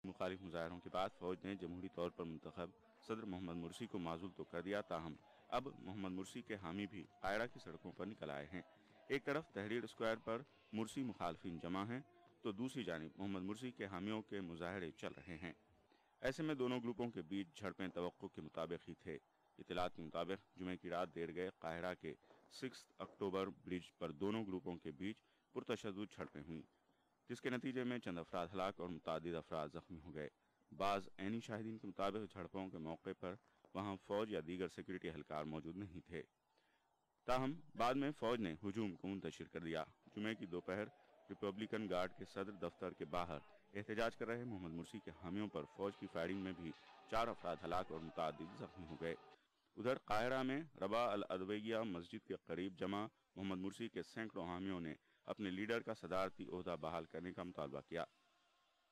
मुखालिफ मुजाहरों के बाद फौज ने जमहूरी तौर पर मुंतखब सदर मोहम्मद मुर्सी को माजूल तो कर दिया, ताहम अब मोहम्मद मुर्सी के हामी भी कायरा की सड़कों पर निकल आए हैं। एक तरफ तहरीर स्क्वायर पर मुर्सी मुखालफिन जमा हैं, तो दूसरी जानिब मोहम्मद मुर्सी के हामियों के मुजाहरे चल रहे हैं। ऐसे में दोनों ग्रुपों के बीच झड़पें तवक्को के मुताबिक ही थे। इतलात के मुताबिक जुमे की रात देर गए काहिरा के 6 अक्टूबर ब्रिज पर दोनों ग्रुपों के बीच पुरतशद्दुद झड़पें हुई, जिसके नतीजे में चंद अफराद हलाक और मुतादिद अफराद जख्मी हो गए। बाज ऐनी शाहिदीन के मुताबिक झड़पों के मौके पर वहां फौज या दीगर सिक्योरिटी एहलकार मौजूद नहीं थे, ताहम बाद में फौज ने हुजूम को मुंतशिर कर दिया। जुमे की दोपहर रिपब्लिकन गार्ड के सदर दफ्तर के बाहर एहतजाज कर रहे मोहम्मद मुर्सी के हामियों पर फौज की फायरिंग में भी 4 अफराद हलाक और मुतादिद जख्मी हो गए। उधर काहिरा में रबा अल अदवैया मस्जिद के करीब जमा मोहम्मद मुर्सी के सैकड़ों हामियों ने अपने लीडर का सदारती ओहदा बहाल करने का मुतालबा किया।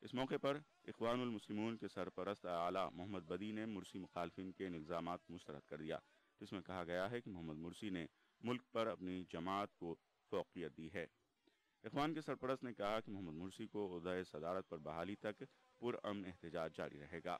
इस मौके पर इखवानुल मुस्लिमून के सरपरस्त आला मोहम्मद बदी ने मुर्सी मुखालफिन के इल्जामात मुस्तरद कर दिया, जिसमें कहा गया है कि मोहम्मद मुर्सी ने मुल्क पर अपनी जमात को फौकियत दी है। इखवान के सरपरस्त ने कहा कि मोहम्मद मुर्सी को ओहदा सदारत पर बहाली तक पुरअमन एहतजाज जारी रहेगा।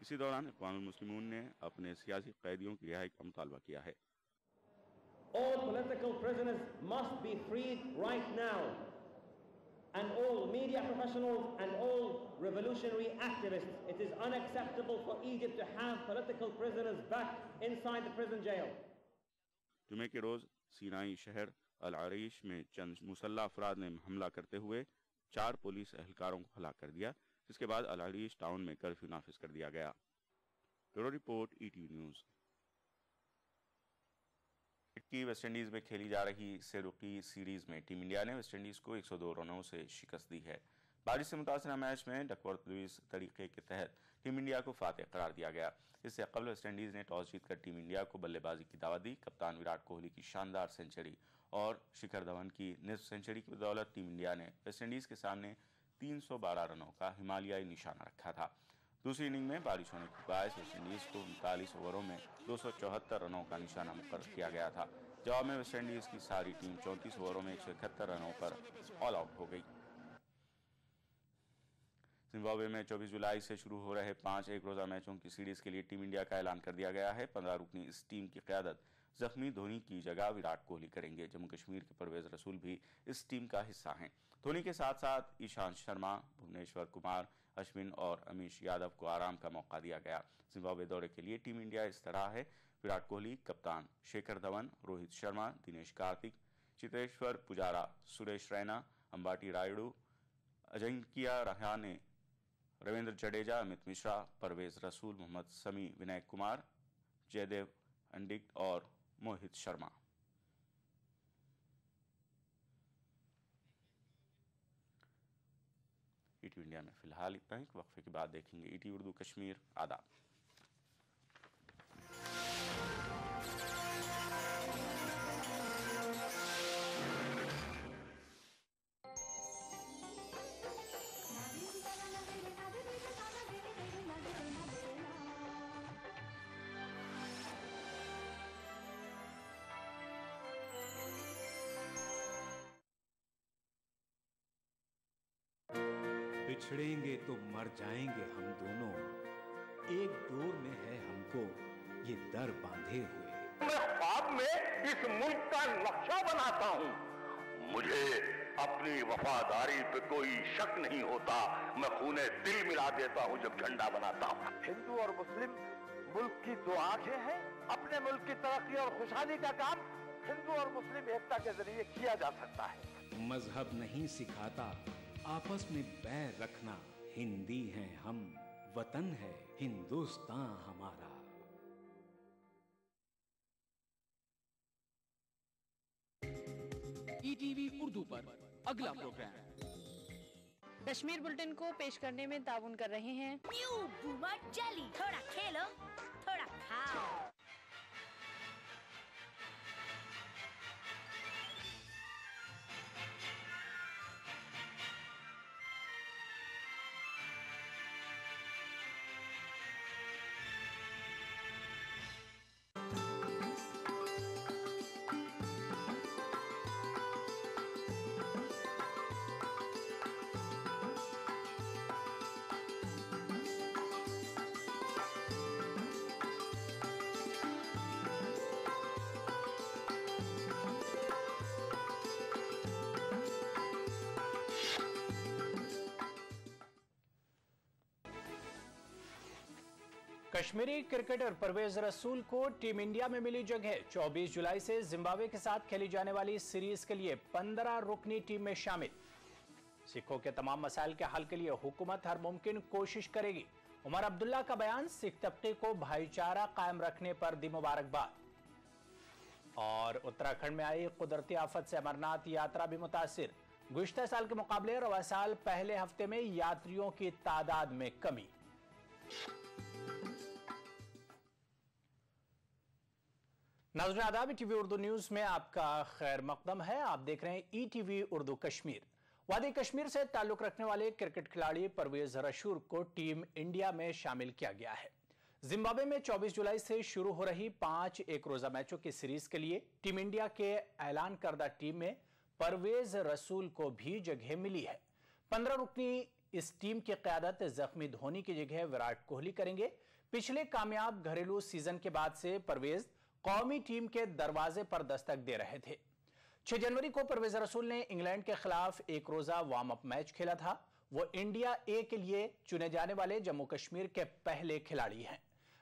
इसी दौरान इखवानुल मुस्लिमून ने अपने सियासी कैदियों की रिहाई का मुतालबा किया है। All political prisoners must be freed right now, and all media professionals and all revolutionary activists. It is unacceptable for Egypt to have political prisoners back inside the prison jail. जुमे के रोज सीनाई शहर अल Arish में चंद मुसल्ला अफराद ने हमला करते हुए 4 police एहलकारों को हलाक कर दिया, जिसके बाद अल अरीश टाउन में कर्फ्यू नाफिज कर दिया गया। Bureau report ETV news. की वेस्टइंडीज में खेली जा रही सेरुकी सीरीज में टीम इंडिया ने वेस्टइंडीज को 102 रनों से शिकस्त दी है। बारिश से मुतासर मैच में डकवर्थ लुइस तरीके के तहत टीम इंडिया को फातेह करार दिया गया। इससे कबल वेस्टइंडीज ने टॉस जीतकर टीम इंडिया को बल्लेबाजी की दावत दी। कप्तान विराट कोहली की शानदार सेंचुरी और शिखर धवन की निस्फ सेंचुरी की बदौलत टीम इंडिया ने वेस्टइंडीज के सामने 312 रनों का हिमालयाई निशाना रखा था। दूसरी इनिंग में बारिश होने के बायस वेस्टइंडीज को 39 ओवरों में 274 रनों का निशाना मुकर्रर किया गया था। जवाब में वेस्टइंडीज की सारी टीम 34 ओवरों में 171 रनों पर ऑल आउट हो गई। जिम्बाब्वे में 24 जुलाई से शुरू हो रहे 5 एक रोजा मैचों की सीरीज के लिए टीम इंडिया का ऐलान कर दिया गया है। 15 रुकनी इस टीम की क़यादत जख्मी धोनी की जगह विराट कोहली करेंगे। जम्मू कश्मीर के परवेज रसूल भी इस टीम का हिस्सा हैं। धोनी के साथ साथ ईशांत शर्मा, भुवनेश्वर कुमार, अश्विन और अमीश यादव को आराम का मौका दिया गया। जिम्बाब्वे दौरे के लिए टीम इंडिया इस तरह है: विराट कोहली कप्तान, शेखर धवन, रोहित शर्मा, दिनेश कार्तिक, चितेश्वर पुजारा, सुरेश रैना, अंबाटी रायडू, अजिंक्या रहाणे, रविंद्र जडेजा, अमित मिश्रा, परवेज रसूल, मोहम्मद समी, विनय कुमार, जयदेव अंडिक और मोहित शर्मा। ईटीवी इंडिया में फिलहाल इतना ही। वक्फे के बाद देखेंगे ईटीवी उर्दू कश्मीर। आदाब। बिछड़ेंगे तो मर जाएंगे हम दोनों, एक डोर में है हमको ये दर बांधे हुए। मैं ख्वाब में इस मुल्क का नक्शा बनाता हूँ। मुझे अपनी वफादारी पे कोई शक नहीं होता। मैं खूने दिल मिला देता हूँ जब झंडा बनाता हूँ। हिंदू और मुस्लिम मुल्क की 2 आंखें हैं। अपने मुल्क की तरक्की और खुशहाली का काम हिंदू और मुस्लिम एकता के जरिए किया जा सकता है। मजहब नहीं सिखाता आपस में बैर रखना। हिंदी हैं हम, वतन है हिंदुस्तान हमारा। ईटीवी उर्दू पर अगला प्रोग्राम कश्मीर बुलेटिन को पेश करने में ताउन कर रहे हैं न्यू बूमर जेली। थोड़ा खेलो, थोड़ा खाओ। कश्मीरी क्रिकेटर परवेज रसूल को टीम इंडिया में मिली जगह। 24 जुलाई से जिम्बाब्वे के साथ खेली जाने वाली सीरीज के लिए 15 रुकनी टीम में शामिल। सिखों के तमाम मसाइल के हल के लिए हुकूमत हर मुमकिन कोशिश करेगी। उमर अब्दुल्ला का बयान। सिख तबके को भाईचारा कायम रखने पर दी मुबारकबाद। और उत्तराखंड में आई कुदरती आफत से अमरनाथ यात्रा भी मुतासिर। गुज़िश्ता साल के मुकाबले रवा साल पहले हफ्ते में यात्रियों की तादाद में कमी। नाज़रीन आदाब, टीवी उर्दू न्यूज में आपका खैर मकदम है। आप देख रहे हैं ईटीवी उर्दू कश्मीर। वादी कश्मीर से ताल्लुक रखने वाले क्रिकेट खिलाड़ी परवेज रसूल को टीम इंडिया में शामिल किया गया है। जिम्बाब्वे में 24 जुलाई से शुरू हो रही 5 एक रोजा मैचों की सीरीज के लिए टीम इंडिया के ऐलान करदा टीम में परवेज रसूल को भी जगह मिली है। 15 रुकनी इस टीम की क़यादत जख्मी धोनी की जगह विराट कोहली करेंगे। पिछले कामयाब घरेलू सीजन के बाद से परवेज कौमी टीम के दरवाजे पर दस्तक दे रहे थे। 6 जनवरी को परवेज रसूल ने इंग्लैंड के खिलाफ एक रोजा वार्म अप मैच खेला था। वो इंडिया ए के लिए चुने जाने वाले जम्मू कश्मीर के पहले खिलाड़ी हैं।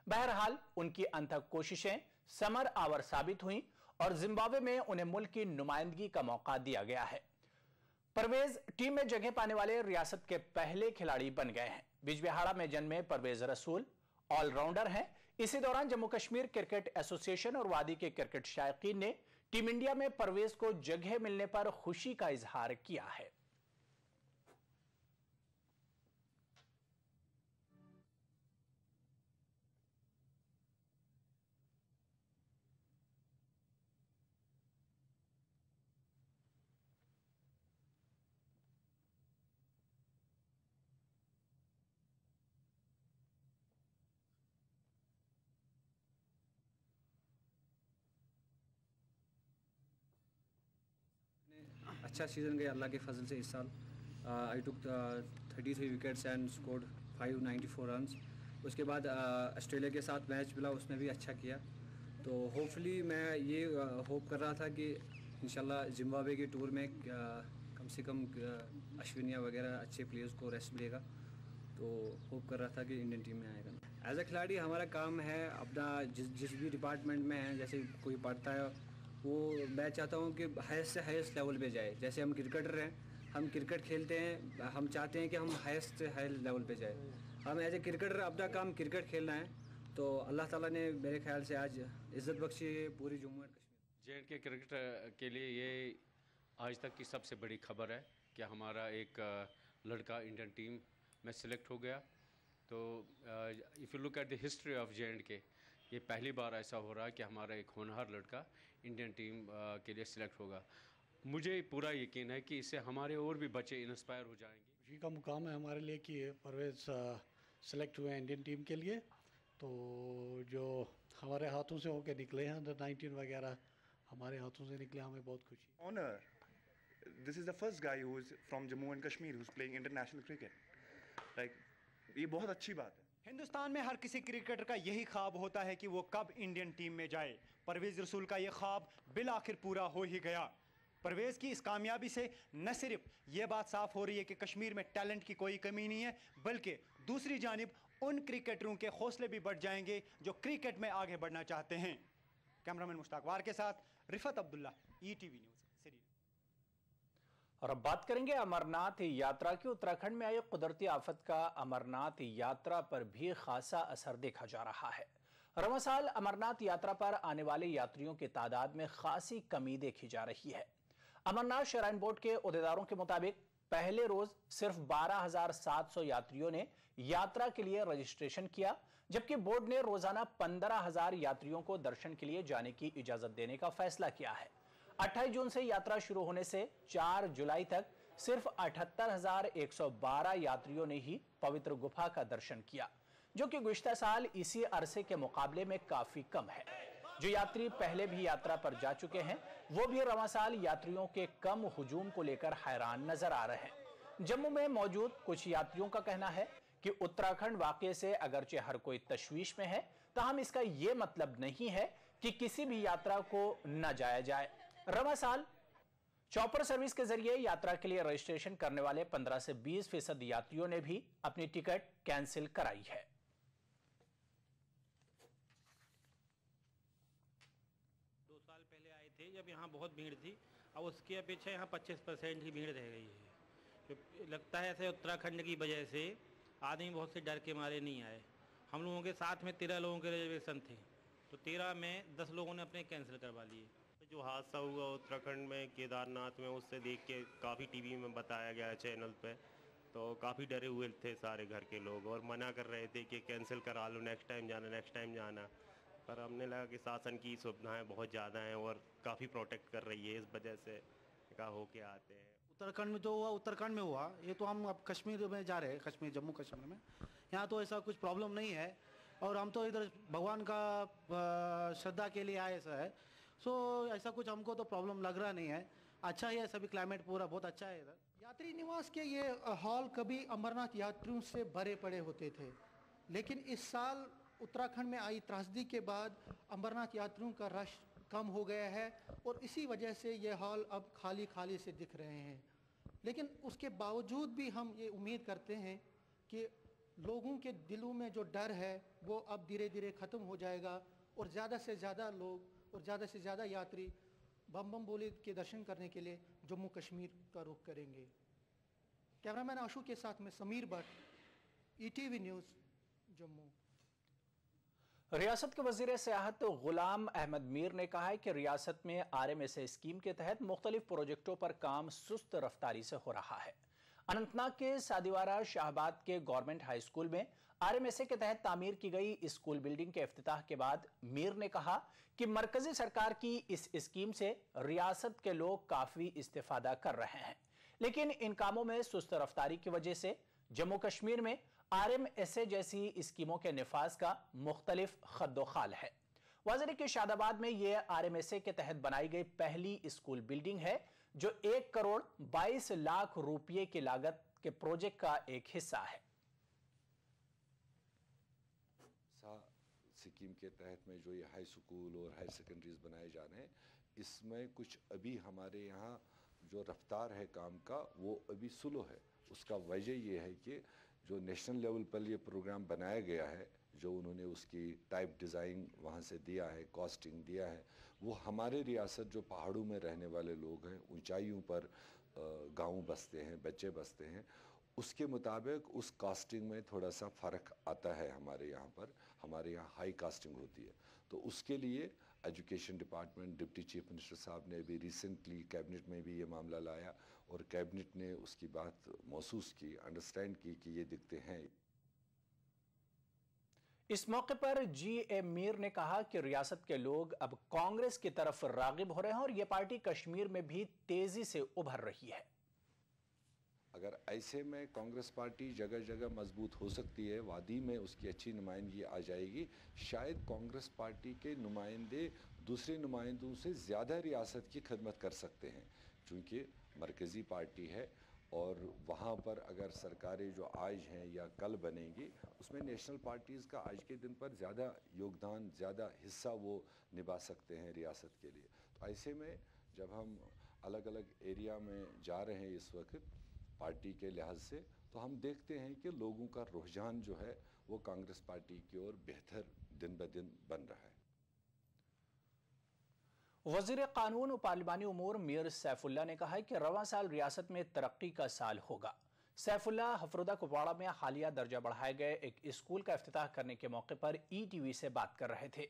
बहरहाल उनकी अनथक कोशिशें समर आवर साबित हुई और जिम्बाब्वे में उन्हें मुल्क की नुमाइंदगी का मौका दिया गया है। परवेज टीम में जगह पाने वाले रियासत के पहले खिलाड़ी बन गए हैं। बिजबिहाड़ा में जन्मे परवेज रसूल ऑलराउंडर हैं। इसी दौरान जम्मू कश्मीर क्रिकेट एसोसिएशन और वादी के क्रिकेट शायकीन ने टीम इंडिया में परवेज को जगह मिलने पर खुशी का इजहार किया है। अच्छा सीज़न गया अल्लाह के फजल से इस साल। आई टुक 33 विकेट्स एंड स्कोर्ड 594 रन्स। उसके बाद ऑस्ट्रेलिया के साथ मैच मिला, उसमें भी अच्छा किया। तो होपफुली मैं ये होप कर रहा था कि इंशाल्लाह जिम्बाब्वे के टूर में कम से कम अश्विनिया वगैरह अच्छे प्लेयर्स को रेस्ट मिलेगा। तो होप कर रहा था कि इंडियन टीम में आएगा। एज ए खिलाड़ी हमारा काम है अपना जिस भी डिपार्टमेंट में है, जैसे कोई पढ़ता है वो मैं चाहता हूँ कि हाईएस्ट से हाईएस्ट लेवल पे जाए। जैसे हम क्रिकेटर हैं, हम क्रिकेट खेलते हैं, हम चाहते हैं कि हम हाईएस्ट से हाई लेवल पे जाए। हम एज ए क्रिकेटर अपना काम क्रिकेट खेलना है। तो अल्लाह ताला ने मेरे ख्याल से आज इज़्ज़त बख्शी है पूरी Jammu and Kashmir. J and के क्रिकेट के लिए ये आज तक की सबसे बड़ी खबर है कि हमारा एक लड़का इंडियन टीम में सिलेक्ट हो गया। तो if you look at the history of J and के, ये पहली बार ऐसा हो रहा है कि हमारा एक होनहार लड़का इंडियन टीम के लिए सिलेक्ट होगा। मुझे पूरा यकीन है कि इससे हमारे और भी बच्चे इंस्पायर हो जाएंगे। खुशी का मुकाम है हमारे लिए कि परवेज सेलेक्ट हुए हैं इंडियन टीम के लिए। तो जो हमारे हाथों से होकर निकले हैं अंडर-19 वगैरह हमारे हाथों से निकले, हमें बहुत खुशी। Honour, this is the first guy who is from Jammu and Kashmir who is playing international cricket. Like ये बहुत अच्छी बात है। हिंदुस्तान में हर किसी क्रिकेटर का यही ख्वाब होता है कि वो कब इंडियन टीम में जाए। परवेज रसूल का ये ख्वाब बिलाखिर पूरा हो ही गया। परवेज की इस कामयाबी से न सिर्फ ये बात साफ हो रही है कि कश्मीर में टैलेंट की कोई कमी नहीं है, बल्कि दूसरी जानिब उन क्रिकेटरों के हौसले भी बढ़ जाएंगे जो क्रिकेट में आगे बढ़ना चाहते हैं। कैमरामैन मुश्ताक वार के साथ रिफत अब्दुल्ला, ईटीवी न्यूज़। और अब बात करेंगे अमरनाथ यात्रा की। उत्तराखंड में आई कुदरती आफत का अमरनाथ यात्रा पर भी खासा असर देखा जा रहा है। रवां साल अमरनाथ यात्रा पर आने वाले यात्रियों की तादाद में खासी कमी देखी जा रही है। अमरनाथ श्राइन बोर्ड के ओहदेदारों के मुताबिक पहले रोज सिर्फ 12,700 यात्रियों ने यात्रा के लिए रजिस्ट्रेशन किया, जबकि बोर्ड ने रोजाना 15,000 यात्रियों को दर्शन के लिए जाने की इजाजत देने का फैसला किया है। 28 जून से यात्रा शुरू होने से 4 जुलाई तक सिर्फ 78,112 यात्रियों ने ही पवित्र गुफा का दर्शन किया, जो कि गुज़िश्ता साल इसी अरसे के मुकाबले में काफी कम है। जो यात्री पहले भी यात्रा पर जा चुके हैं वो भी रवां साल यात्रियों के कम हुजूम को लेकर हैरान नजर आ रहे हैं। जम्मू में मौजूद कुछ यात्रियों का कहना है कि उत्तराखंड वाकये से अगरचे हर कोई तशवीश में है, ताहम इसका यह मतलब नहीं है कि किसी भी यात्रा को न जाया जाए। रवां साल चॉपर सर्विस के जरिए यात्रा के लिए रजिस्ट्रेशन करने वाले 15 से 20% यात्रियों ने भी अपनी टिकट कैंसिल कराई है। पहले आए थे जब यहाँ बहुत भीड़ थी, और उसकी अपेक्षा यहाँ 25% ही भीड़ रह गई है। जो लगता है ऐसे उत्तराखंड की वजह से आदमी बहुत से डर के मारे नहीं आए। हम लोगों के साथ में 13 लोगों के रिजर्वेशन थे, तो 13 में 10 लोगों ने अपने कैंसिल करवा लिए। जो हादसा हुआ उत्तराखंड में केदारनाथ में, उससे देख के काफ़ी टीवी में बताया गया है चैनल पे, तो काफ़ी डरे हुए थे सारे घर के लोग और मना कर रहे थे कि कैंसिल करा लो, नेक्स्ट टाइम जाना। पर हमने लगा कि शासन की सुविधाएं बहुत ज़्यादा हैं और काफ़ी प्रोटेक्ट कर रही है, इस वजह से का होके आते हैं। उत्तराखंड में जो हुआ उत्तराखंड में हुआ, ये तो हम अब कश्मीर में जा रहे हैं, कश्मीर जम्मू कश्मीर में, यहाँ तो ऐसा कुछ प्रॉब्लम नहीं है और हम तो इधर भगवान का श्रद्धा के लिए आए ऐसा है। सो ऐसा कुछ हमको तो प्रॉब्लम लग रहा नहीं है, अच्छा ही है, सभी क्लाइमेट पूरा बहुत अच्छा है इधर। यात्री निवास के ये हॉल कभी अमरनाथ यात्रियों से भरे पड़े होते थे, लेकिन इस साल उत्तराखंड में आई त्रासदी के बाद अमरनाथ यात्रियों का रश कम हो गया है और इसी वजह से ये हॉल अब खाली से दिख रहे हैं। लेकिन उसके बावजूद भी हम ये उम्मीद करते हैं कि लोगों के दिलों में जो डर है वो अब धीरे धीरे ख़त्म हो जाएगा और ज़्यादा से ज़्यादा लोग और ज़्यादा से ज़्यादा यात्री बम बम बोले के दर्शन करने के लिए जम्मू कश्मीर का रुख करेंगे। कैमरामैन आशु के साथ में समीर भट्ट, ETV न्यूज़, जम्मू। रियासत के वजीर सियाहत गुलाम अहमद मीर ने कहा है कि रियासत में RMSA स्कीम के तहत मुख्तलिफ प्रोजेक्टों पर काम सुस्त रफ्तारी से हो रहा है। अनंतनाग के सादिवारा शाहबाद के गवर्नमेंट हाई स्कूल में RMSA के तहत तामीर की गई स्कूल बिल्डिंग के इफ्तिताह के बाद मीर ने कहा कि मरकजी सरकार की इस स्कीम से रियासत के लोग काफी इस्तेफादा कर रहे हैं, लेकिन इन कामों में सुस्त रफ्तारी की वजह से जम्मू कश्मीर में RMSA जैसी स्कीमों के निफाज का मुख्तलिफ खद्दोखाल है। वज़ीर के शादाबाद में यह RMSA के तहत बनाई गई पहली स्कूल बिल्डिंग है जो 1 करोड़ 22 लाख रुपये की लागत के प्रोजेक्ट का एक हिस्सा है। स्कीम के तहत में जो ये हाई स्कूल और हायर सेकेंडरीज बनाए जा रहे हैं, इसमें कुछ अभी हमारे यहाँ जो रफ्तार है काम का वो अभी स्लो है। उसका वजह ये है कि जो नेशनल लेवल पर ये प्रोग्राम बनाया गया है, जो उन्होंने उसकी टाइप डिज़ाइन वहाँ से दिया है, कॉस्टिंग दिया है, वो हमारे रियासत जो पहाड़ों में रहने वाले लोग हैं, ऊंचाइयों पर गांव बसते हैं, बच्चे बसते हैं, उसके मुताबिक उस कास्टिंग में थोड़ा सा फ़र्क आता है। हमारे यहाँ हाई कास्टिंग होती है, तो उसके लिए education department, deputy chief minister साहब ने अभी रिसेंटली कैबिनेट में भी ये मामला लाया और कैबिनेट ने उसकी बात महसूस की, अंडरस्टैंड की कि ये दिक्कतें हैं। इस मौके पर GA मीर ने कहा कि रियासत के लोग अब कांग्रेस की तरफ रागिब हो रहे हैं और ये पार्टी कश्मीर में भी तेजी से उभर रही है। अगर ऐसे में कांग्रेस पार्टी जगह जगह मजबूत हो सकती है, वादी में उसकी अच्छी नुमाइंदगी आ जाएगी, शायद कांग्रेस पार्टी के नुमाइंदे दूसरे नुमाइंदों से ज़्यादा रियासत की खिदमत कर सकते हैं, चूँकि मरकज़ी पार्टी है और वहाँ पर अगर सरकारें जो आज हैं या कल बनेंगी, उसमें नेशनल पार्टीज़ का आज के दिन पर ज़्यादा योगदान, ज़्यादा हिस्सा वो निभा सकते हैं रियासत के लिए। तो ऐसे में जब हम अलग अलग एरिया में जा रहे हैं इस वक्त पार्टी के लिहाज से, तो हम देखते हैं कि लोगों का रुझान जो है वो कांग्रेस पार्टी की ओर बेहतर दिन ब दिन बन रहा है। वज़ीर कानून और पार्लिमानी उमूर मीर सैफुल्लाह ने कहा है कि रवां साल रियासत में तरक्की का साल होगा। सैफुल्लाह हफरुदा कुपवाड़ा में हालिया दर्जा बढ़ाए गए एक स्कूल का इफ्तिताह करने के मौके पर ETV से बात कर रहे थे।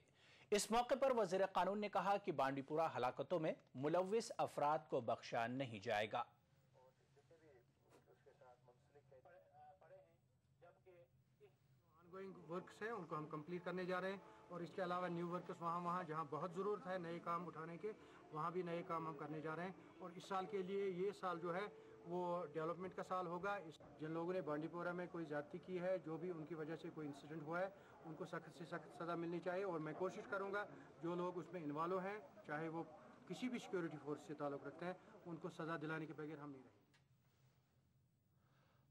इस मौके पर वज़ीर कानून ने कहा कि बांडीपुरा हलाकतों में मुलव्विस अफराद को बख्शा नहीं जाएगा। वर्क्स हैं उनको हम कंप्लीट करने जा रहे हैं और इसके अलावा न्यू वर्क्स वहाँ जहाँ बहुत ज़रूरत है नए काम उठाने के, वहाँ भी नए काम हम करने जा रहे हैं। और इस साल के लिए ये साल जो है वो डेवलपमेंट का साल होगा। जिन लोगों ने बांडीपुरा में कोई ज़्यादती की है, जो भी उनकी वजह से कोई इंसिडेंट हुआ है, उनको सख्त से सख्त सज़ा मिलनी चाहिए और मैं कोशिश करूँगा जो लोग उसमें इन्वॉल्व हैं, चाहे वो किसी भी सिक्योरिटी फोर्स से ताल्लुक़ रखते हैं, उनको सज़ा दिलाने के बगैर हम नहीं रहेंगे।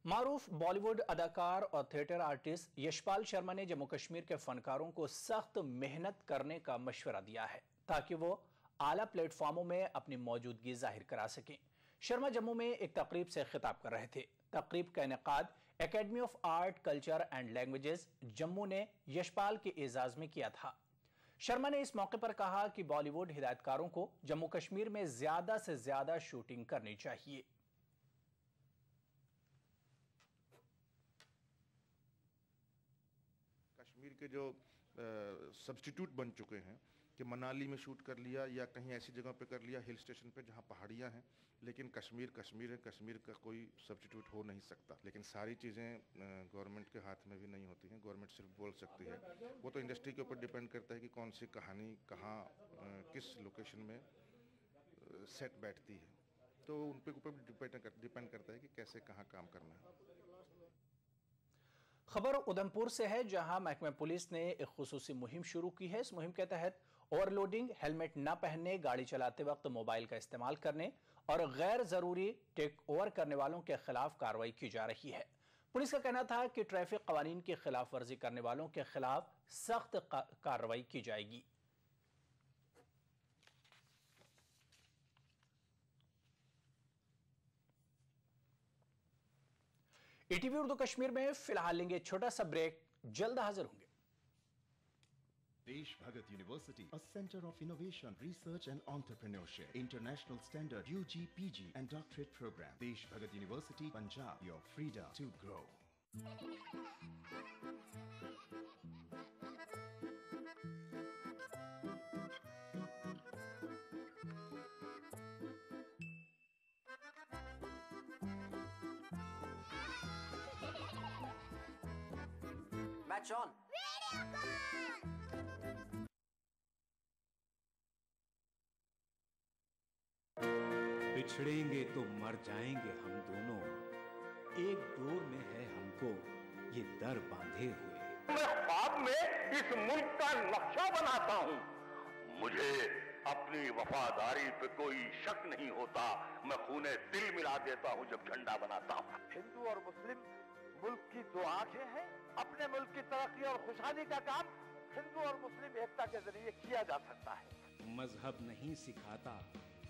मारूफ बॉलीवुड अदाकार और थिएटर आर्टिस्ट यशपाल शर्मा ने जम्मू कश्मीर के फनकारों को सख्त मेहनत करने का मशवरा दिया है ताकि वो आला प्लेटफॉर्मों में अपनी मौजूदगी जाहिर करा सकें। शर्मा जम्मू में एक तकरीब से खिताब कर रहे थे। तकरीब का इनेकाद academy of art, culture and languages Jammu ने यशपाल के एजाज में किया था। शर्मा ने इस मौके पर कहा कि बॉलीवुड हिदायतकारों को जम्मू कश्मीर में ज्यादा से ज्यादा शूटिंग करनी चाहिए। कश्मीर के जो सब्स्टिट्यूट बन चुके हैं कि मनाली में शूट कर लिया या कहीं ऐसी जगह पे कर लिया हिल स्टेशन पे जहाँ पहाड़ियाँ हैं, लेकिन कश्मीर कश्मीर है, कश्मीर का कोई सब्स्टिट्यूट हो नहीं सकता। लेकिन सारी चीज़ें गवर्नमेंट के हाथ में भी नहीं होती हैं, गवर्नमेंट सिर्फ बोल सकती है। वो तो इंडस्ट्री के ऊपर डिपेंड करता है कि कौन सी कहानी कहाँ किस लोकेशन में सेट बैठती है, तो उन पे ऊपर डिपेंड करता है कि कैसे कहाँ काम करना है। खबर उधमपुर से है, जहां महकमा पुलिस ने एक खुसूसी मुहिम शुरू की है। इस मुहिम के तहत ओवरलोडिंग, हेलमेट न पहनने, गाड़ी चलाते वक्त मोबाइल का इस्तेमाल करने और गैर जरूरी टेक ओवर करने वालों के खिलाफ कार्रवाई की जा रही है। पुलिस का कहना था कि ट्रैफिक कवानीन की खिलाफ वर्जी करने वालों के खिलाफ सख्त कार्रवाई की जाएगी। ईटीवी उर्दू कश्मीर में फिलहाल लेंगे छोटा सा ब्रेक, जल्द हाजिर होंगे। Desh Bhagat University, a center of innovation, research and entrepreneurship. International standard UG, PG and doctorate program. Desh Bhagat University, Punjab, your freedom to grow. Match on. बिछड़ेंगे तो मर जाएंगे हम दोनों, एक डोर में है हमको ये दर बांधे हुए। मैं ख्वाब में इस मुल्क का नक्शा बनाता हूँ, मुझे अपनी वफादारी पे कोई शक नहीं होता। मैं खूने दिल मिला देता हूँ जब झंडा बनाता हूँ। हिंदू और मुस्लिम मुल्क की दो आंखें हैं। अपने मुल्क की तरक्की और खुशहाली का काम हिंदू और मुस्लिम एकता के जरिए किया जा सकता है। मजहब नहीं सिखाता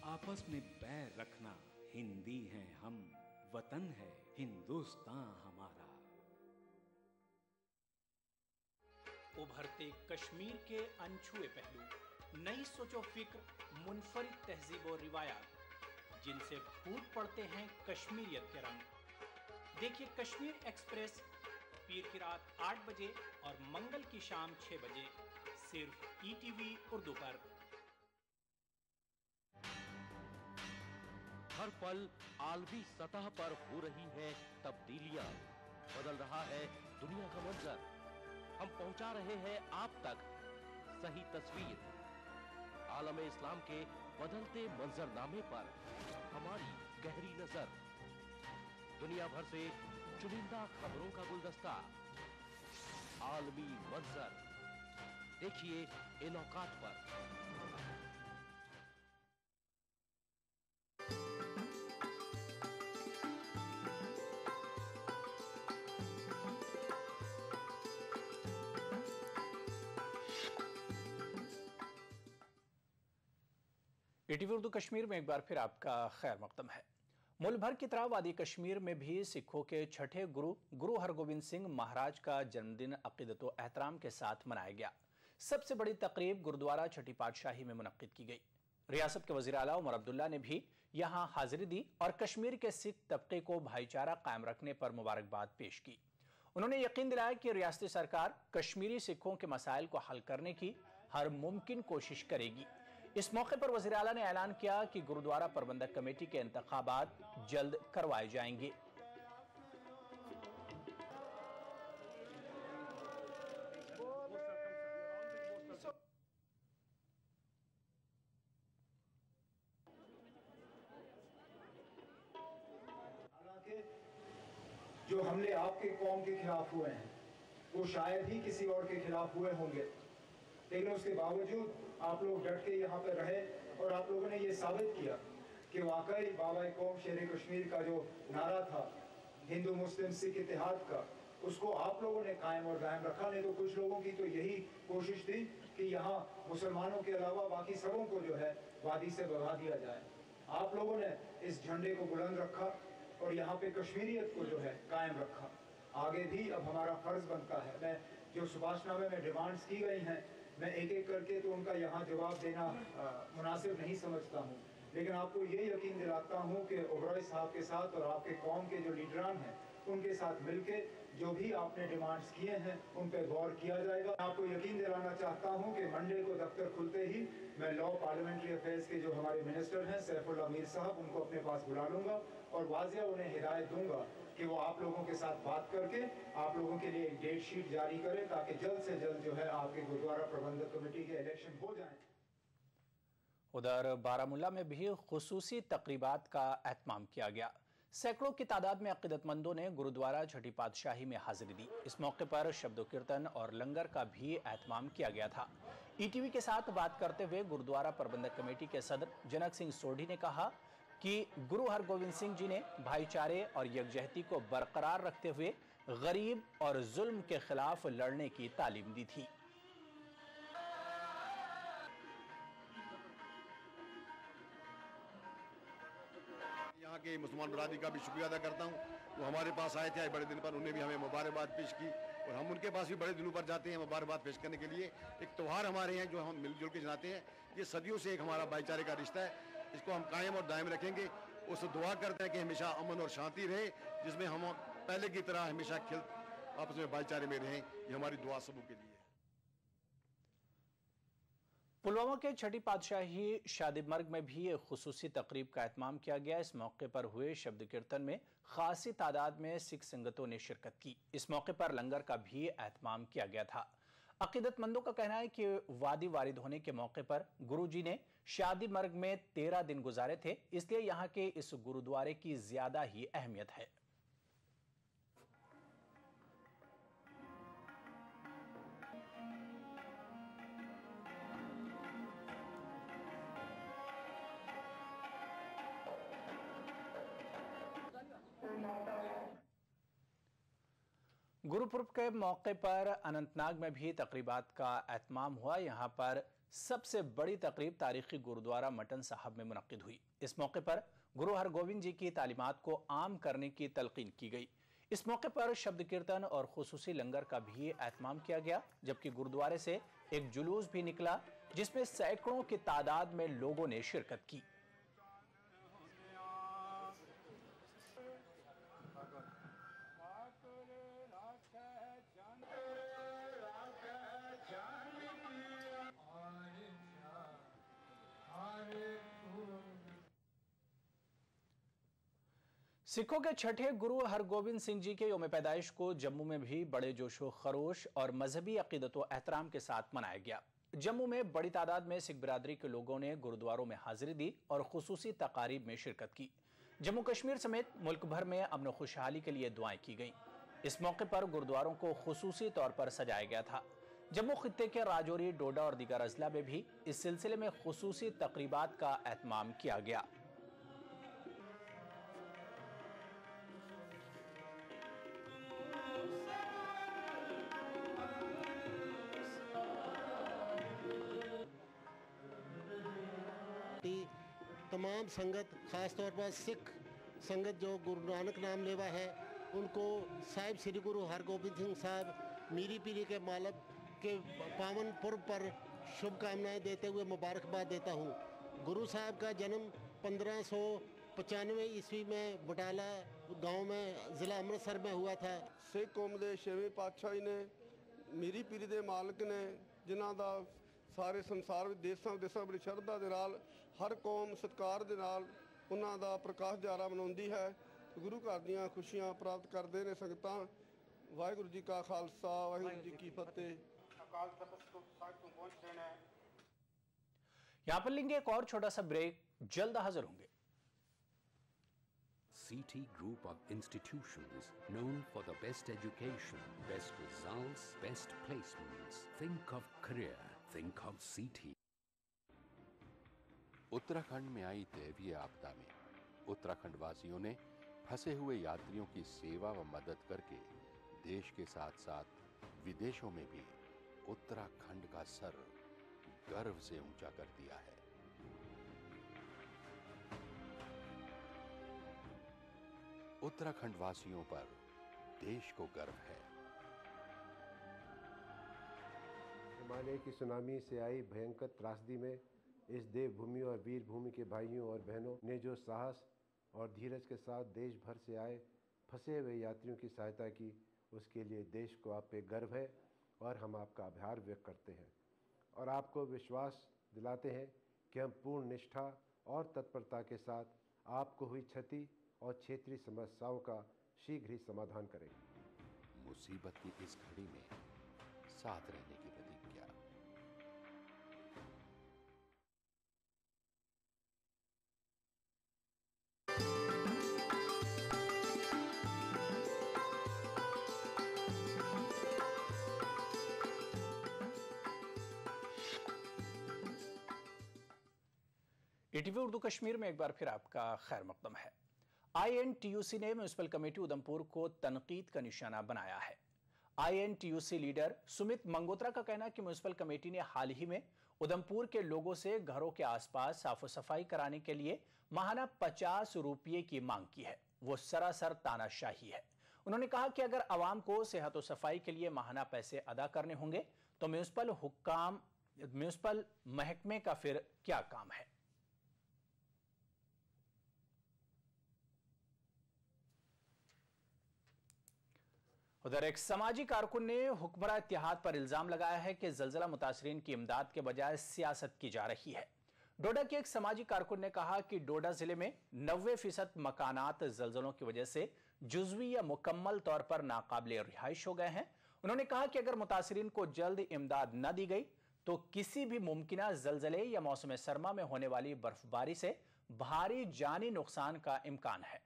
आपस में बैर रखना, हिंदी हैं हम, वतन है हिंदुस्तान हमारा। उभरते कश्मीर के अनछुए पहलू, नई सोचो फिक्र, मुनफरिद तहजीब और रिवायात जिनसे फूट पड़ते हैं कश्मीरियत के रंग। देखिए कश्मीर एक्सप्रेस पीर की रात 8 बजे और मंगल की शाम 6 बजे सिर्फ ईटीवी उर्दू पर। हर पल आलमी सतह पर हो रही है तब्दीलियां, बदल रहा है दुनिया का मंजर। हम पहुंचा रहे हैं आप तक सही तस्वीर। आलम इस्लाम के बदलते मंजरनामे पर हमारी गहरी नजर, दुनिया भर से चुनिंदा खबरों का गुलदस्ता, आलमी मंजर। देखिए इन औकात पर। ईटीवी उर्दू कश्मीर में एक बार फिर आपका खैर मकदम है। मुल्क भर की तरह वादी कश्मीर में भी सिखों के छठे गुरु हरगोबिंद सिंह महाराज का जन्मदिन अकीदत व एहतराम के साथ मनाया गया। सबसे बड़ी तकरीब गुरुद्वारा छठी पातशाही में मुनक्किद की गई। रियासत के वज़ीर आला उमर अब्दुल्ला ने भी यहाँ हाजिरी दी और कश्मीर के सिख तबके को भाईचारा कायम रखने पर मुबारकबाद पेश की। उन्होंने यकीन दिलाया कि रियासती सरकार कश्मीरी सिखों के मसाइल को हल करने की हर मुमकिन कोशिश करेगी। इस मौके पर वज़ीर आला ने ऐलान किया कि गुरुद्वारा प्रबंधक कमेटी के इंतखाबात जल्द करवाए जाएंगे। जो हमले आपके कौम के खिलाफ हुए हैं वो शायद ही किसी और के खिलाफ हुए होंगे, लेकिन उसके बावजूद आप लोग डट के यहाँ पर रहे और आप लोगों ने ये साबित किया कि वाकई बाबा कौम शेर कश्मीर का जो नारा था हिंदू मुस्लिम सिख इत्तेहाद का, उसको आप लोगों ने कायम और दायम रखा। नहीं तो कुछ लोगों की तो यही कोशिश थी कि यहाँ मुसलमानों के अलावा बाकी सबों को जो है वादी से भगा दिया जाए। आप लोगों ने इस झंडे को बुलंद रखा और यहाँ पे कश्मीरियत को जो है कायम रखा। आगे भी अब हमारा फर्ज बनता है, मैं जो सुभाषनामे में डिमांड्स की गई हैं मैं एक एक करके तो उनका यहाँ जवाब देना मुनासिब नहीं समझता हूँ, लेकिन आपको ये यकीन दिलाता हूँ कि ओबरॉय साहब के साथ और आपके कौम के जो लीडरान हैं उनके साथ मिलके जो भी आपने डिमांड्स किए हैं उन पर गौर किया जाएगा। आपको यकीन दिलाना चाहता हूँ कि मंडे को दफ्तर खुलते ही मैं लॉ पार्लियामेंट्री अफेयर्स के जो हमारे मिनिस्टर हैं सैफुल्लाह मीर साहब, उनको अपने पास बुला लूँगा और वाज़िया उन्हें हिदायत दूंगा कि वो आप लोगों के साथ बात करके आप लोगों के लिए एक डेट शीट जारी करें ताकि जल्द से जल्द जो है आपके गुरुद्वारा प्रबंधक कमेटी के इलेक्शन हो जाएं। उधर बारामुल्ला में भी खुसूसी तकरीबात का एहतमाम किया गया। सैकड़ों की तादाद में अकीदतमंदों ने गुरुद्वारा छठी पातशाही में हाजिरी दी। इस मौके पर शब्द कीर्तन और लंगर का भी एहतमाम किया गया था। ईटीवी के साथ बात करते हुए गुरुद्वारा प्रबंधक कमेटी के सदर जनक सिंह सोढ़ी ने कहा कि गुरु हरगोविंद सिंह जी ने भाईचारे और यकजहती को बरकरार रखते हुए गरीब और जुल्म के खिलाफ लड़ने की तालीम दी थी। यहाँ के मुसलमान बरादरी का भी शुक्रिया अदा करता हूँ। वो हमारे पास आए थे बड़े दिन पर, उन्हें भी हमें मुबारकबाद पेश की और हम उनके पास भी बड़े दिनों पर जाते हैं मुबारकबाद पेश करने के लिए। एक त्यौहार हमारे हैं जो हम मिलजुल के जनाते हैं। ये सदियों से एक हमारा भाईचारे का रिश्ता है, इसको हम कायम और दायम रखेंगे। उस दुआ करते हैं कि हमेशा अमन और शांति रहे, जिसमें हम पहले की तरह हमेशा आपस में भाईचारे में रहें। ये हमारी दुआ सबों के लिए। पुलवामा के छठी पातशाही शादी मर्ग में भी एक खुसूसी तकरीब का एहतमाम किया गया। इस मौके पर हुए शब्द कीर्तन में खासी तादाद में सिख संगतों ने शिरकत की। इस मौके पर लंगर का भी एहतमाम किया गया था। अकीदतमंदों का कहना है कि वादी वारिद होने के मौके पर गुरुजी ने शादी मर्ग में 13 दिन गुजारे थे, इसलिए यहाँ के इस गुरुद्वारे की ज्यादा ही अहमियत है। गुरुपुरब के मौके पर अनंतनाग में भी तकरीबात का एहतमाम हुआ। यहाँ पर सबसे बड़ी तकरीब तारीखी गुरुद्वारा मटन साहब में मुनक्किद हुई। इस मौके पर गुरु हरगोविंद जी की तालीमात को आम करने की तलकीन की गई। इस मौके पर शब्द कीर्तन और खुसूसी लंगर का भी एहतमाम किया गया, जबकि गुरुद्वारे से एक जुलूस भी निकला जिसमें सैकड़ों की तादाद में लोगों ने शिरकत की। सिखों के छठे गुरु हरगोविंद सिंह जी के यौम पैदाइश को जम्मू में भी बड़े जोशो खरोश और मजहबी अकीदत व एहतराम के साथ मनाया गया। जम्मू में बड़ी तादाद में सिख बिरादरी के लोगों ने गुरुद्वारों में हाजिरी दी और खुसूसी तकारीब में शिरकत की। जम्मू कश्मीर समेत मुल्क भर में अमन खुशहाली के लिए दुआएं की गईं। इस मौके पर गुरुद्वारों को खुसूसी तौर पर सजाया गया था। जम्मू खित्ते के राजौरी, डोडा और दीगर अजला में भी इस सिलसिले में खुसूसी तकरीबात का एहतमाम किया गया। तमाम संगत, ख़ास तौर पर सिख संगत जो गुरु नानक नाम लेवा है, उनको साहिब श्री गुरु हरगोबिंद सिंह साहब मीरी पीरी के मालब के पावन पर्व पर शुभकामनाएं देते हुए मुबारकबाद देता हूँ। गुरु साहब का जन्म 1595 ईस्वी में बटाला गांव में ज़िला अमृतसर में हुआ था। सिख कौम के 6वें पातशाही ने मीरी पीरी के मालक ने, जिन्हों का सारे संसार में देशों विदेशों बड़ी शरधा के नाल हर कौम सत्कार के नाल उन्हां दा प्रकाश दिहाड़ा मनाउंदी है। गुरु घर दीआं खुशियां प्राप्त करते हैं संगतां। वाहिगुरू जी का खालसा, वाहिगुरू जी की फतेह। यहाँ पर लेंगे एक और छोटा सा ब्रेक, जल्द हाजिर होंगे। CT Group of institutions known for the best education, best results, best placements. Think of career, think of CT. Uttarakhand में आई दैवीय आपदा में उत्तराखंड वासियों ने फंसे हुए यात्रियों की सेवा व मदद करके देश के साथ साथ विदेशों में भी उत्तराखंड का सर गर्व से ऊंचा कर दिया है। उत्तराखंड वासियों पर देश को गर्व है। हिमालय की सुनामी से आई भयंकर त्रासदी में इस देवभूमि और वीर भूमि के भाइयों और बहनों ने जो साहस और धीरज के साथ देश भर से आए फंसे हुए यात्रियों की सहायता की, उसके लिए देश को आप पे गर्व है और हम आपका आभार व्यक्त करते हैं और आपको विश्वास दिलाते हैं कि हम पूर्ण निष्ठा और तत्परता के साथ आपको हुई क्षति और क्षेत्रीय समस्याओं का शीघ्र ही समाधान करेंगे। मुसीबत की इस घड़ी में साथ रहने की प्रतिज्ञा। ईटीवी उर्दू कश्मीर में एक बार फिर आपका खैर मकदम है। INTUC ने म्युनिसिपल कमेटी उधमपुर को तनकीद का निशाना बनाया है। INTUC लीडर सुमित मंगोत्रा का कहना है कि म्युनिसिपल कमेटी ने हाल ही में उधमपुर के लोगों से घरों के आसपास साफ सफाई कराने के लिए माहाना 50 रुपये की मांग की है। वो सरासर तानाशाही है। उन्होंने कहा कि अगर आवाम को सेहत और सफाई के लिए माहाना पैसे अदा करने होंगे तो म्युनिसिपल महकमे का फिर क्या काम है। उधर एक समाजी कारकुन ने हुक्मरान इत्तेहाद पर इल्जाम लगाया है कि जलजला मुतासरीन की इमदाद के बजाय सियासत की जा रही है। डोडा के एक समाजी कारकुन ने कहा कि डोडा जिले में 90% मकानात जलजलों की वजह से जुज़वी या मुकम्मल तौर पर नाकाबिले रिहाइश हो गए हैं। उन्होंने कहा कि अगर मुतासरीन को जल्द इमदाद न दी गई तो किसी भी मुमकिना जलजले या मौसम सरमा में होने वाली बर्फबारी से भारी जानी नुकसान का इम्कान है।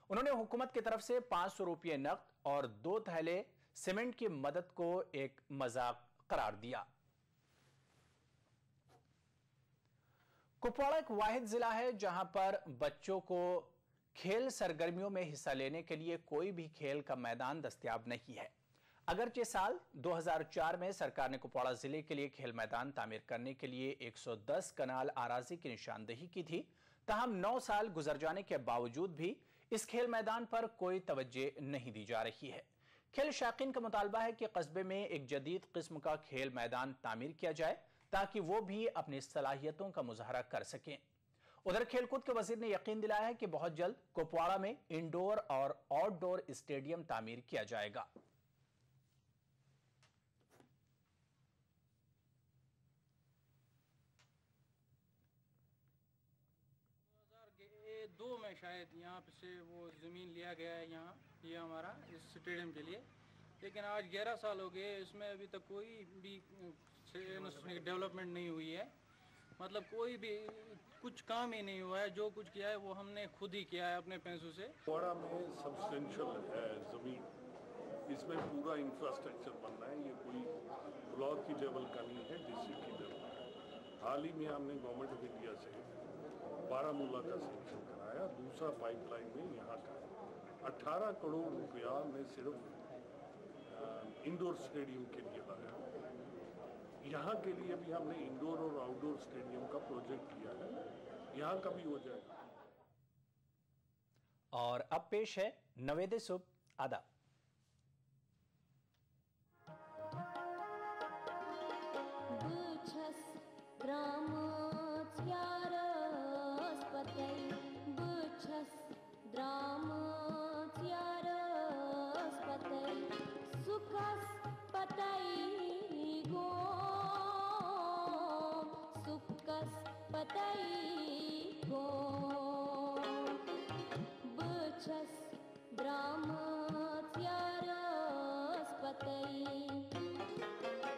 उन्होंने हुकूमत की तरफ से 500 रुपये नकद और 2 थैले सीमेंट की मदद को एक मजाक करार दिया। कुपवाड़ा एक वाहिद जिला है जहां पर बच्चों को खेल सरगर्मियों में हिस्सा लेने के लिए कोई भी खेल का मैदान दस्तयाब नहीं है। अगरचे साल 2004 में सरकार ने कुपवाड़ा जिले के लिए खेल मैदान तामीर करने के लिए 110 कनाल आराजी की निशानदेही की थी, ताहम 9 साल गुजर जाने के बावजूद भी इस खेल मैदान पर कोई तवज्जो नहीं दी जा रही है। खेल शाकीन का मुतालबा है कि कस्बे में एक जदीद किस्म का खेल मैदान तामीर किया जाए ताकि वो भी अपनी सलाहियतों का मुजाहरा कर सकें। उधर खेलकूद के वजीर ने यकीन दिलाया है कि बहुत जल्द कुपवाड़ा में इंडोर और आउटडोर स्टेडियम तामीर किया जाएगा। दो में शायद यहाँ से वो ज़मीन लिया गया है यहाँ ये हमारा इस स्टेडियम के लिए, लेकिन आज 11 साल हो गए, इसमें अभी तक कोई भी डेवलपमेंट नहीं हुई है। मतलब कोई भी कुछ काम ही नहीं हुआ है। जो कुछ किया है वो हमने खुद ही किया है अपने पैसों से। कुपवाड़ा में सब्सटेंशियल है ज़मीन, इसमें पूरा इंफ्रास्ट्रक्चर बनना है। ये कोई ब्लॉक की लेवल का नहीं है, डिस्ट्रिक्ट की लेवल का। हाल ही में हमने गवर्नमेंट ऑफ इंडिया से बारामूला का सेंक्शन कराया। दूसरा पाइपलाइन में यहाँ का 18 करोड़ रुपया में सिर्फ इंडोर स्टेडियम के लिए लगाया। यहाँ के लिए भी हमने इंडोर और आउटडोर स्टेडियम का प्रोजेक्ट किया है, यहाँ का भी हो जाएगा। और अब पेश है नवेदे सुबह आदाब। Drama, tiara, spatai.